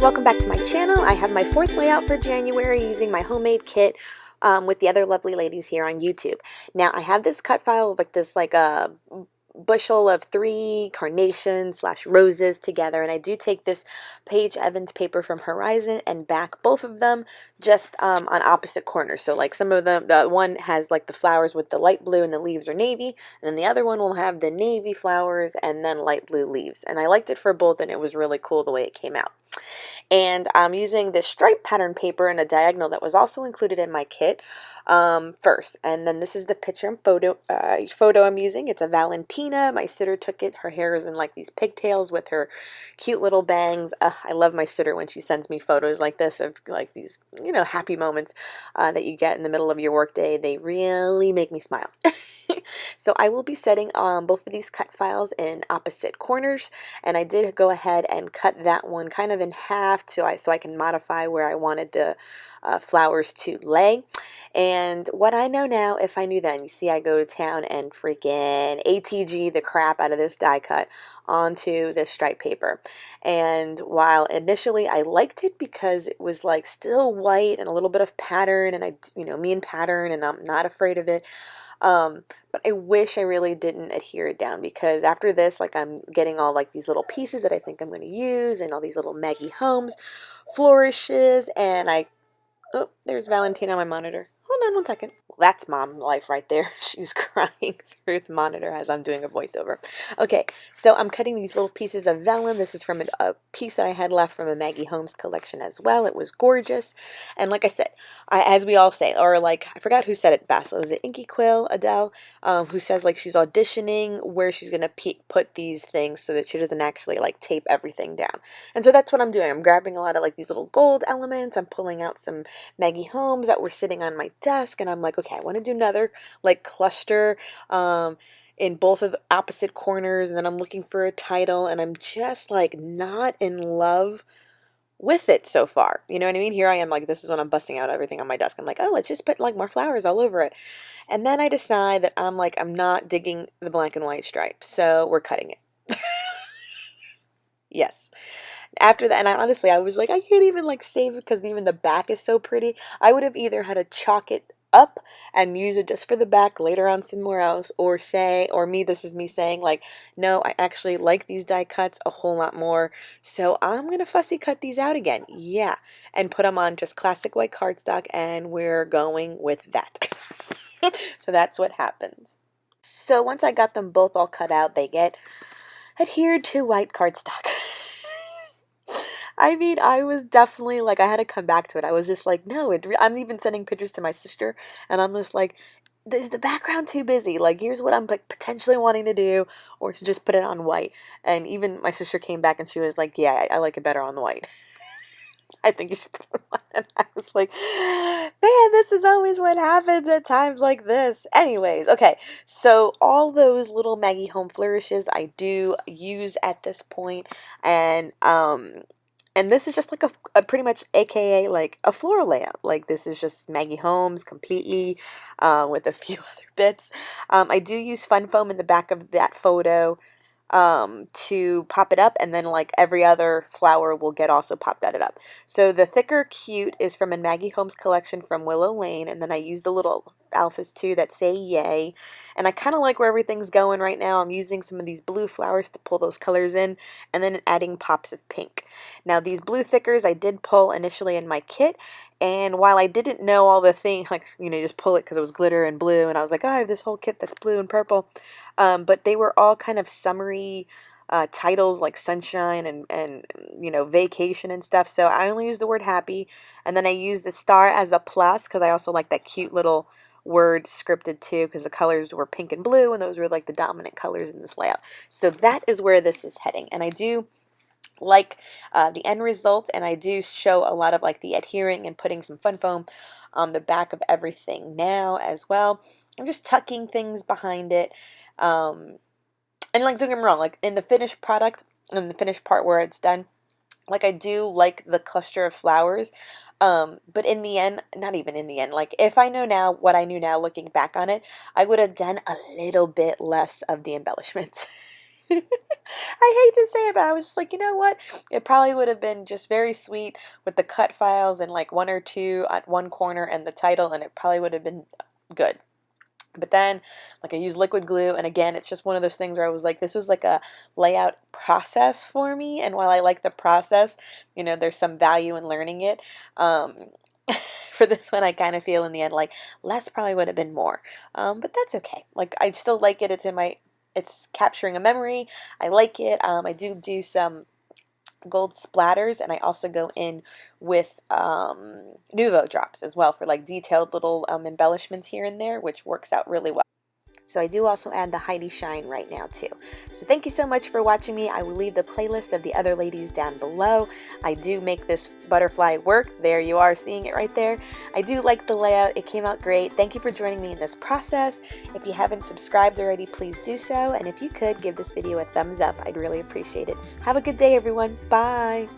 welcome back to my channel. I have my fourth layout for January using my homemade kit with the other lovely ladies here on YouTube. Now I have this cut file of like a bushel of 3 carnations slash roses together, and I do take this Paige Evans paper from Horizon and back both of them just on opposite corners. So like some of them, the one has like the flowers with the light blue and the leaves are navy, and then the other one will have the navy flowers and then light blue leaves. And I liked it for both, and it was really cool the way it came out. And I'm using this stripe pattern paper in a diagonal that was also included in my kit first. And then this is the picture and photo I'm using. It's a Valentina. My sitter took it. Her hair is in like these pigtails with her cute little bangs. I love my sitter when she sends me photos like this of like these, happy moments that you get in the middle of your workday. They really make me smile. So I will be setting both of these cut files in opposite corners, and I did go ahead and cut that one kind of in half so I can modify where I wanted the flowers to lay. And what I know now, if I knew then, you see I go to town and freaking ATG the crap out of this die cut onto this stripe paper. And while initially I liked it because it was like still white and a little bit of pattern, and me and pattern, and I'm not afraid of it. But I wish I really didn't adhere it down, because after this, like, I'm getting all like these little pieces that I think I'm going to use, and all these little Maggie Holmes flourishes, and oh, there's Valentina on my monitor. Hold on one second. Well, that's mom life right there. She's crying through the monitor as I'm doing a voiceover. Okay, so I'm cutting these little pieces of vellum. This is from a piece that I had left from a Maggie Holmes collection as well. It was gorgeous. And like I said, as we all say, or like, I forgot who said it best. Was it Inky Quill, Adele, who says like she's auditioning where she's going to put these things so that she doesn't actually like tape everything down. And so that's what I'm doing. I'm grabbing a lot of like these little gold elements. I'm pulling out some Maggie Holmes that were sitting on my desk, and I'm like, okay, I want to do another like cluster in both of the opposite corners, and then I'm looking for a title, and I'm just like not in love with it so far. You know what I mean? Here I am, like, this is when I'm busting out everything on my desk. I'm like, oh, let's just put like more flowers all over it. And then I decide that I'm not digging the black and white stripe, so we're cutting it. Yes. After that, and I was like, I can't even like save it because even the back is so pretty. I would have either had to chalk it up and use it just for the back later on somewhere else, or this is me saying like, no, I actually like these die cuts a whole lot more, so I'm gonna fussy cut these out again. Yeah, and put them on just classic white cardstock, and we're going with that. So that's what happens. So once I got them both all cut out, they get adhered to white cardstock. I mean, I was definitely like, I had to come back to it. I was just like, no, I'm even sending pictures to my sister, and I'm just like, is the background too busy? Like, here's what I'm like potentially wanting to do, or to just put it on white. And even my sister came back and she was like, yeah, I like it better on the white. I think you should put it on white. And I was like, man, this is always what happens at times like this. Anyways, okay, so all those little Maggie Home flourishes I do use at this point, and this is just like a pretty much AKA like a floral layout. Like, this is just Maggie Holmes completely with a few other bits. I do use fun foam in the back of that photo to pop it up, and then like every other flower will get also popped at it up. So the thicker cute is from a Maggie Holmes collection from Willow Lane, and then I use the little alphas too that say yay. And I kind of like where everything's going right now. I'm using some of these blue flowers to pull those colors in, and then adding pops of pink. Now these blue thickers I did pull initially in my kit, and while I didn't know all the things, like, just pull it because it was glitter and blue, and I was like, oh, I have this whole kit that's blue and purple, but they were all kind of summery titles like sunshine and vacation and stuff. So I only used the word happy, and then I used the star as a plus because I also like that cute little word scripted too, because the colors were pink and blue, and those were like the dominant colors in this layout. So that is where this is heading, and I do like the end result, and I do show a lot of like the adhering and putting some fun foam on the back of everything now as well. I'm just tucking things behind it, and like, don't get me wrong, like in the finished product, in the finished part where it's done, like, I do like the cluster of flowers, but in the end, not even in the end, like, if I know now what I knew now looking back on it, I would have done a little bit less of the embellishments. I hate to say it, but I was just like, you know what? It probably would have been just very sweet with the cut files and like one or two at one corner and the title, and it probably would have been good. But then, like, I use liquid glue, and again, it's just one of those things where I was like, this was like a layout process for me, and while I like the process, you know, there's some value in learning it. Um, for this one, I kind of feel in the end like less probably would have been more, but that's okay. Like, I still like it. It's capturing a memory. I like it. I do some gold splatters, and I also go in with Nuvo drops as well for like detailed little embellishments here and there, which works out really well. So I do also add the Heidi Shine right now too. So thank you so much for watching me. I will leave the playlist of the other ladies down below. I do make this butterfly work. There you are, seeing it right there. I do like the layout. It came out great. Thank you for joining me in this process. If you haven't subscribed already, please do so. And if you could, give this video a thumbs up. I'd really appreciate it. Have a good day, everyone. Bye.